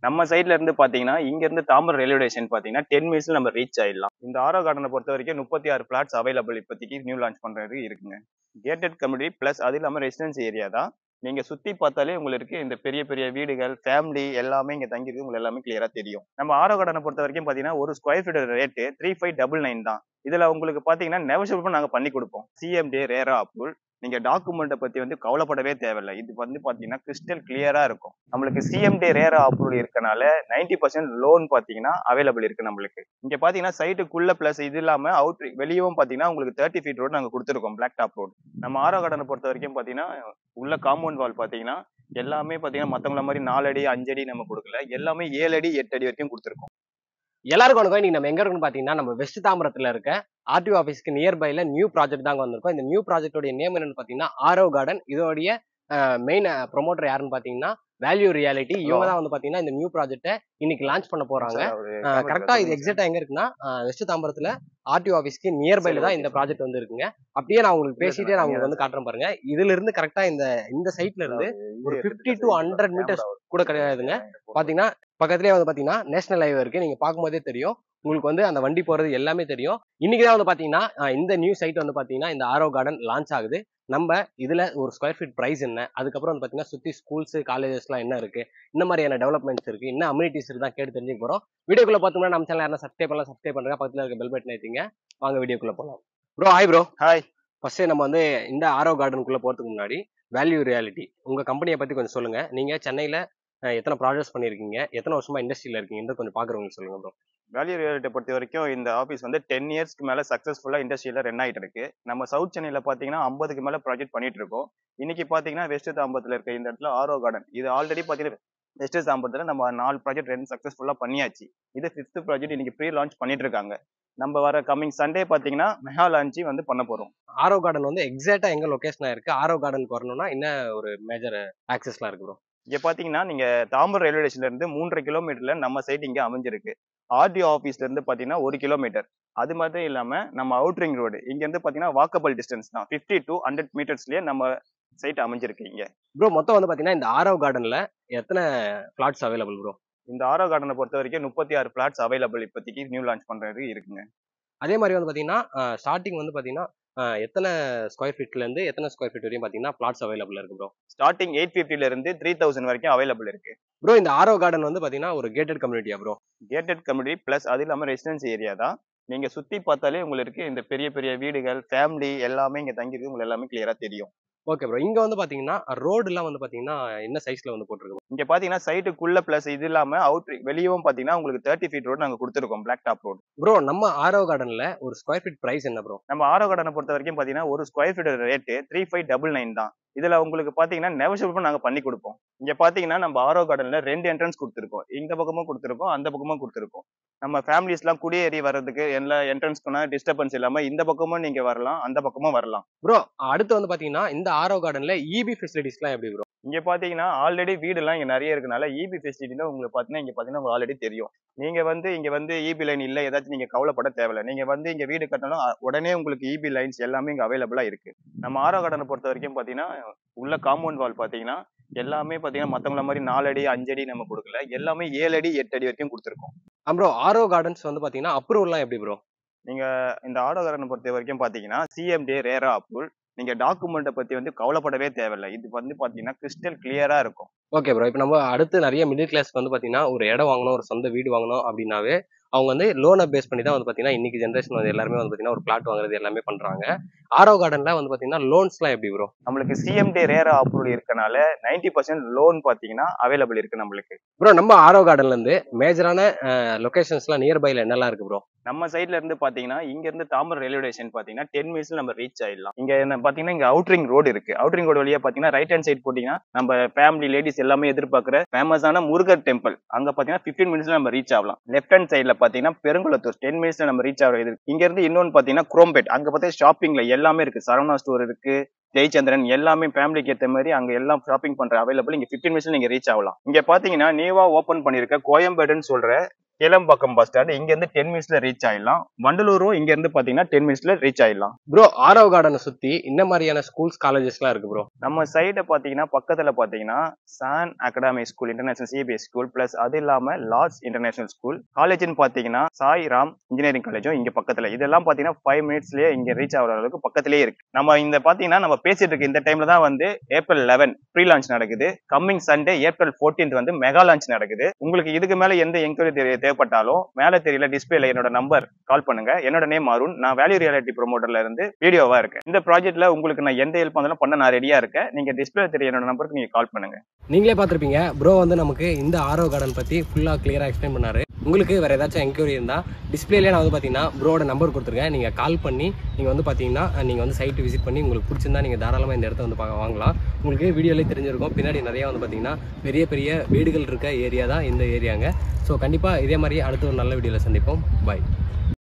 நம்ம சைட்ல இருந்து பாத்தீங்கன்னா இங்க இருந்து தாம்பரம் ரயில்வே ஸ்டேஷன் பாத்தீங்கன்னா 10 மினிட்ஸ்ல நம்ம ரீச் ஆயிடலாம். இந்த ஆரோ கார்டனை பொறுத்த வரைக்கும் 36 பிளாட்ஸ் அவைலபிள் இப்போதைக்கு நியூ லான்ச் பண்றது இருக்குங்க. கேட்டட் கம்யூனிட்டி பிளஸ் அது இல்லாம ரெசிடென்சி ஏரியா தான். நீங்க சுத்தி பார்த்தாலே உங்களுக்கு இந்த பெரிய பெரிய வீடுகள் ஃபேமிலி எல்லாமே இங்க தங்கியிருக்கு, உங்களுக்கு எல்லாமே கிளியரா தெரியும். நம்ம ஆரோ கார்டனை பொறுத்த வரைக்கும் பாத்தீங்கன்னா ஒரு ஸ்கொயர் ஃபீட் ரேட்டு 3599 தான். இதுல உங்களுக்கு பாத்தீங்கன்னா நெகோஷியபிள் நாங்க பண்ணி கொடுப்போம். CMD RERA approval. நீங்க டாக்குமெண்ட்டை பத்தி கவலைப்படவே தேவையில்லை. இது பாத்தீங்கன்னா கிறிஸ்டல் கிளியரா இருக்கும். நம்மளுக்கு சிஎம்டி ரேரா அப்ரூவல் இருக்கனால 90% லோன் பாத்தீங்கன்னா அவைலபிள் இருக்கு நம்மளுக்கு. இங்க பாத்தீங்கன்னா சைட்டுக்குள்ள பிளஸ் இது இல்லாம அவுட் வெளியவும் பாத்தீங்கன்னா உங்களுக்கு 30 ஃபீட் ரோடு நாங்க கொடுத்துருக்கோம், பிளாக் டாப் ரோடு. நம்ம ஆரோ கார்டனை பொறுத்த வரைக்கும் பாத்தீங்கன்னா உள்ள காம்பவுண்ட் வால் பாத்தீங்கன்னா எல்லாமே பாத்தீங்கன்னா மத்தவங்கள மாதிரி 4 அடி 5 அடி நம்ம கொடுக்கல, எல்லாமே 7 அடி 8 அடி வரைக்கும் கொடுத்துருக்கோம். எல்லாருக்கும் வணக்கம். இன்னைக்கு நம்ம எங்க இருக்குன்னு பாத்தீங்கன்னா நம்ம வெஸ்ட் தாம்பரத்துல இருக்க ஆர்டிஓ ஆஃபீஸ்க்கு நியர்பைல நியூ ப்ராஜெக்ட் தாங்க வந்திருக்கோம். இந்த நியூ ப்ராஜெக்டோட நேம் என்னன்னு பாத்தீங்கன்னா ஆரோ கார்டன். இதோடைய மெயின் ப்ரொமோட்டர் யாருன்னு பாத்தீங்கன்னா வேல்யூ ரியாலிட்டி. இவங்க தான் வந்து பாத்தீங்கன்னா இந்த நியூ ப்ராஜெக்ட்டை இன்னைக்கு லான்ச் பண்ண போறாங்க. கரெக்டா இது எக்ஸாக்டா எங்க இருக்குன்னா வெஸ்ட் தாம்பரத்துல ஆர்டிஓ ஆஃபீஸ்க்கு நியர்பைல தான் இந்த ப்ராஜெக்ட் வந்து இருக்குங்க. அப்படியே நான் உங்களுக்கு பேசிட்டே நான் உங்களுக்கு வந்து காட்டுறேன் பாருங்க. இதுல இருந்து கரெக்டா இந்த சைட்ல இருந்து ஒரு 50 to 100 மீட்டர்ஸ் கூட கிடையாதுங்க. பாத்தீங்கன்னா பக்கத்துலயே வந்து பாத்தீங்கன்னா நேஷனல் ஹைவே இருக்கு. நீங்க பார்க்கும்போதே தெரியும் உங்களுக்கு வந்து அந்த வண்டி போறது எல்லாமே தெரியும். இன்னைக்குதான் வந்து பாத்தீங்கன்னா இந்த நியூ சைட் வந்து பாத்தீங்கன்னா இந்த ஆரோ கார்டன் லான்ச் ஆகுது. நம்ம இதுல ஒரு ஸ்கொயர் ஃபீட் பிரைஸ் என்ன, அதுக்கப்புறம் வந்து பாத்தீங்கன்னா சுத்தி ஸ்கூல்ஸ் காலேஜஸ் எல்லாம் என்ன இருக்கு, இந்த மாதிரியான டெவலப்மெண்ட்ஸ் இருக்கு, என்ன அம்யூனிட்டிஸ் இருக்கு தான் கேட்டு தெரிஞ்சுக்க போறோம். வீடியோக்குள்ள பார்த்தோம்னா நம்ம சேனல் யாரும் சப்ஸ்கிரைப் பண்ணுங்க, பக்கத்துல இருக்க பெல் பட்டன் ஏத்திங்க. வாங்க வீடியோக்குள்ள போலாம். Bro hi bro. Hi. First நம்ம வந்து இந்த ஆரோ கார்டனுக்குள்ள போறதுக்கு முன்னாடி வேல்யூ ரியாலிட்டி உங்க கம்பெனியை பத்தி கொஞ்சம் சொல்லுங்க. நீங்க சென்னையில எத்தனை ப்ராஜெக்ட்ஸ் பண்ணிருக்கீங்க, எத்தனை வருஷமா இண்டஸ்ட்ரியில இருக்கீங்க கொஞ்சம் பாக்குறவங்களுக்கு சொல்லுங்க ப்ரோ. வேல்யூ ரியாலிட்டி பொறுத்த வரைக்கும் இந்த ஆஃபீஸ் 10 இயர்ஸ்க்கு மேல சக்சஸ்ஃபுல்லா இண்டஸ்ட்ரியில ரன் ஆயிட்டு இருக்கு. நம்ம சவுத் சென்னையில பாத்தீங்கன்னா 50க்கு மேல ப்ராஜெக்ட் பண்ணிட்டு இருக்கோம். இன்னைக்கு பாத்தீங்கன்னா வெஸ்ட் தாம்பரத்துல இருக்க இந்த இடத்துல ஆரோ கார்டன் இது ஆல்ரெடி பாத்தீங்கன்னா வெஸ்ட் தாம்பரத்துல நம்ம 4 ப்ராஜெக்ட் ரெண்டு சக்சஸ்ஃபுல்லா பண்ணியாச்சு. இது 5th ப்ராஜெக்ட் இன்னைக்கு ப்ரீ லான்ச் பண்ணிட்டு இருக்காங்க. நம்ம வர கமிங் சண்டே பாத்தீங்கன்னா மெகா லான்ச் பண்ண போறோம். ஆரோ கார்டன் வந்து எக்ஸாக்டா எங்க லொகேஷனா இருக்கு, ஆரோ கார்டனுக்கு வரணும்னா என்ன ஒரு மேஜர் ஆக்சஸ்லாம் இருக்கு ப்ரோ? இங்க பாத்தீங்கன்னா நீங்க தாம்பரம் ரயில்வே ஸ்டேஷன்ல இருந்து 3.5 கிலோமீட்டர்ல நம்ம சைட் இங்க அமைஞ்சிருக்கு. ஆர்டிஓ ஆஃபீஸ்ல இருந்து பாத்தீங்கன்னா 1 கிலோமீட்டர். அது மட்டும் இல்லாம நம்ம அவுட்ரிங் ரோடு இங்க இருந்து பாத்தீங்கன்னா வாக்கபிள் டிஸ்டன்ஸ் தான். 50 to 100 மீட்டர்ஸ்லயே நம்ம சைட் அமைஞ்சிருக்கு இங்க. ப்ரோ மொத்தம் வந்து பாத்தீங்கன்னா இந்த ஆரோ கார்டன்ல எத்தனை பிளாட்ஸ் அவைலபிள் ப்ரோ? இந்த ஆரோ கார்டனை பொறுத்த வரைக்கும் 36 பிளாட்ஸ் அவைலபிள் இப்போதைக்கு நியூ லான்ச் பண்றது இருக்குங்க. அதே மாதிரி வந்து பாத்தீங்கன்னா ஸ்டார்டிங் வந்து பாத்தீங்கன்னா எத்தனை ஸ்கொயர் ஃபீட்ல இருந்து எத்தனை ஸ்கொயர் ஃபீட் வரையும் பாத்தீங்கன்னா பிளாட்ஸ் அவைலபிள் இருக்கு ப்ரோ? ஸ்டார்டிங் 850ல இருந்து 3000 வரைக்கும் அவைலபிள் இருக்கு. ப்ரோ இந்த ஆரோ கார்டன் வந்து பாத்தீங்கன்னா ஒரு கேட்டட் கம்யூனிட்டியா ப்ரோ? கேட்டட் கம்யூனிட்டி பிளஸ் அது இல்லாம ரெசிடென்சி ஏரியா தான். நீங்க சுத்தி பார்த்தாலே உங்களுக்கு இந்த பெரிய பெரிய வீடுகள் ஃபேமிலி எல்லாமே இங்க தங்கியிருக்கு, உங்களுக்கு எல்லாமே கிளியரா தெரியும். Okay bro. இங்க வந்து பாத்தீங்கன்னா ரோடு எல்லாம் வந்து பாத்தீங்கன்னா என்ன சைஸ்ல வந்து போட்டுருக்கு? இங்க பாத்தீங்கன்னா சைட்டுக்குள்ள பிளஸ் இது இல்லாம அவுட் வெளியவும் பாத்தீங்கன்னா உங்களுக்கு 30 ஃபீட் ரோடு நாங்க கொடுத்துருக்கோம், பிளாக் டாப் ரோடு. ப்ரோ நம்ம ஆரோ கார்டன்ல ஒரு ஸ்கொயர் ஃபீட் பிரைஸ் என்ன ப்ரோ? நம்ம ஆரோ கார்டனை பொறுத்த வரைக்கும் பாத்தீங்கன்னா ஒரு ஸ்கொயர் ஃபீட் ரேட்டு 3599 தான். இதுல உங்களுக்கு பாத்தீங்கன்னா நெகோஷியபிள் நாங்க பண்ணி கொடுப்போம். இங்க பாத்தீங்கன்னா நம்ம ஆரோ கார்டன்ல 2 என்ட்ரன்ஸ் கொடுத்துருக்கோம். இந்த பக்கமும் கொடுத்துருக்கோம், அந்த பக்கமும் கொடுத்துருக்கோம். நம்ம ஃபேமிலிஸ் எல்லாம் குடியேறி வர்றதுக்கு எல்லா என்ட்ரன்ஸ்க்குனா டிஸ்டர்பன்ஸ் இல்லாம இந்த பக்கமும் நீங்க வரலாம், அந்த பக்கமும் வரலாம். ப்ரோ அடுத்து வந்து பாத்தீங்கன்னா இந்த ஆரோ கார்டன்ல இபி ஃபெசிலிட்டிஸ் எல்லாம் எப்படி ப்ரோ? இங்க பாத்தீங்கன்னா ஆல்ரெடி வீடு எல்லாம் இங்க நிறைய இருக்கனால இபி ஃபெசிலிட்டில உங்களுக்கு பாத்தீங்கன்னா இங்க பாத்தீங்கன்னா ஆல்ரெடி தெரியும். நீங்க இங்க இபி லைன் இல்ல ஏதாச்சும் நீங்க கவலைப்பட தேவையில்ல. நீங்க இங்க வீடு கட்டணும் உடனே உங்களுக்கு இபி லைன்ஸ் எல்லாமே இங்க அவைலபிளா இருக்கு. நம்ம ஆரோ கார்டனை பொறுத்த வரைக்கும் பாத்தீங்கன்னா உள்ள காம்பவுண்ட் வால் பாத்தீங்கன்னா எல்லாமே பாத்தீங்கன்னா மத்தவங்கள மாதிரி 4 அடி 5 அடி நம்ம கொடுக்கல, எல்லாமே 7 அடி 8 அடி வரைக்கும் கொடுத்துருக்கோம். ப்ரோ ஆரோ கார்டன்ஸ் வந்து பாத்தீங்கன்னா அப்ரூவல்லாம் எப்படி ப்ரோ? நீங்க இந்த ஆரோ கார்டனை பொறுத்த வரைக்கும் பாத்தீங்கன்னா சிஎம்டி ரேரா அப்ரூவல். நீங்க டாக்குமெண்ட்டை பத்தி கவலைப்படவே தேவையில்ல. இது பாத்தீங்கன்னா கிறிஸ்டல் கிளியரா இருக்கும். Okay bro. இப்போ நம்ம அடுத்து நிறைய மிடில் கிளாஸ்க்கு வந்து பாத்தீங்கன்னா ஒரு இடம் வாங்கணும், ஒரு சொந்த வீடு வாங்கணும் அப்படின்னாவே அவங்க வந்து லோனை பேஸ் பண்ணி தான் வந்து பாத்தீங்கன்னா இன்னைக்கு ஜென்ரேஷன் வந்து எல்லாருமே வந்து பாத்தீங்கன்னா ஒரு பிளாட் வாங்குறது எல்லாமே பண்றாங்க. ஆரோ கார்டன்ல வந்து பாத்தீங்கன்னா லோன்ஸ்லாம் எப்படி ப்ரோ? நம்மளுக்கு சிஎம்டி ரேரா அப்ரூவல் இருக்கனால 90% லோன் பாத்தீங்கன்னா அவைலபிள் இருக்கு நம்மளுக்கு. ப்ரோ நம்ம ஆரோ கார்டன்ல இருந்து மேஜரான லொகேஷன்ஸ்லாம் நியர்பைல என்னெல்லாம் இருக்கு ப்ரோ? நம்ம சைட்ல இருந்து பாத்தீங்கன்னா இங்க இருந்து தாம்பரம் ரயில்வே ஸ்டேஷன் பாத்தீங்கன்னா 10 மினிட்ஸ்ல நம்ம ரீச் ஆயிடலாம். இங்க என்ன பாத்தீங்கன்னா இங்க அவுட்ரிங் ரோடு இருக்கு. அவுட்ரிங் ரோடு வழியா பாத்தீங்கன்னா ரைட் ஹேண்ட் சைடு போட்டீங்கன்னா நம்ம ஃபேமிலி லேடிஸ் எல்லாமே எதிர்பார்க்கிற ஃபேமஸான முருகர் டெம்பிள் அங்க பாத்தீங்கன்னா 15 மினிட்ஸ்ல நம்ம ரீச் ஆகலாம். லெஃப்ட் ஹேண்ட் சைட்ல பாத்தீங்கன்னா பெருங்குளத்தூர் 10 மினிட்ஸ்ல நம்ம ரீச் ஆகிறது. இங்க இருந்து இன்னொன்னு பாத்தீங்கன்னா குரோம்பேட் அங்க பாத்தீங்கன்னா ஷாப்பிங்ல எல்லாமே இருக்கு. சரவணா ஸ்டோர் இருக்கு, ஜெயச்சந்திரன் எல்லாமே ஃபேமிலிக்கு ஏற்ற மாதிரி அங்க எல்லாம் ஷாப்பிங் பண்ற அவைலபிள். இங்க 15 மினிட்ஸ்ல நீங்க ரீச் ஆகலாம். இங்க பாத்தீங்கன்னா நியூவா ஓபன் பண்ணிருக்க கோயம்பேடுன்னு சொல்ற கேளம்பாக்கம் பஸ் ஸ்டாண்ட் இங்க இருந்து 10 மினிட்ஸ்ல ரீச் ஆயிடலாம். வண்டலூரும் இங்க இருந்து பாத்தீங்கன்னா 10 மினிட்ஸ்ல ரீச் ஆயிடலாம். ப்ரோ ஆரவ் கார்டனை சுத்தி இந்த மாதிரியான ஸ்கூல்ஸ் காலேஜஸ்லாம் இருக்கு ப்ரோ. நம்ம சைட பாத்தீங்கன்னா பக்கத்துல பாத்தீங்கன்னா சான் academy school international CBSE school plus அது இல்லாம லாஸ் இன்டர்நேஷனல் ஸ்கூல் காலேஜ்னு பாத்தீங்கன்னா சாய் ராம் இன்ஜினியரிங் காலேஜும் இங்க பக்கத்துல. இதெல்லாம் பாத்தீங்கன்னா 5 மினிட்ஸ்லயே இங்க ரீச் ஆகிற அளவுக்கு பக்கத்திலேயே இருக்கு. நம்ம இந்த பாத்தீங்கன்னா நம்ம பேசிட்டு இருக்க இந்த டைம்ல தான் வந்து ஏப்ரல் 11 ப்ரீ லான்ச் நடக்குது. கம்மிங் சண்டே ஏப்ரல் 14 வந்து மெகா லான்ச் நடக்குது. உங்களுக்கு இதுக்கு மேல எந்த என்கொயரி தேவைப்பட்டாலும் மேல தெரியல டிஸ்பிளேல என்னோட நம்பர் கால் பண்ணுங்க. என்னோட நேம் அருண். நான் வேல்யூ ரியாலிட்டி ப்ரோமோட்டர்ல இருந்து வீடியோவா இருக்கேன். இந்த ப்ராஜெக்ட்ல உங்களுக்கு நான் எந்த ஹெல்ப் பண்ணாலும் பண்ண நான் ரெடியா இருக்கேன். நீங்க டிஸ்பிளே தெரிய என்னோட நம்பருக்கு நீங்க கால் பண்ணுங்க. நீங்களே பார்த்துருப்பீங்க ப்ரோ வந்து நமக்கு இந்த ஆரவ் கார்டன் பத்தி ஃபுல்லா கிளியரா எக்ஸ்பிளைன் பண்ணாரு. உங்களுக்கு வேற ஏதாச்சும் என்கொயரி இருந்தா டிஸ்பிளேல நான் வந்து பாத்தீங்கன்னா ப்ரோட நம்பர் கொடுத்துருக்கேன். நீங்க கால் பண்ணி நீங்க வந்து பாத்தீங்கன்னா நீங்க வந்து சைட் விசிட் பண்ணி உங்களுக்கு பிடிச்சிருந்தா நீங்க தாராளமா இந்த இடத்த வந்து வாங்கலாம். உங்களுக்கு வீடியோலேயே தெரிஞ்சிருக்கும் பின்னாடி நிறைய வந்து பாத்தீங்கன்னா பெரிய பெரிய வீடுகள் இருக்க ஏரியா தான் இந்த ஏரியாங்க. ஸோ கண்டிப்பா இதே மாதிரி அடுத்த ஒரு நல்ல வீடியோல சந்திப்போம். பாய்.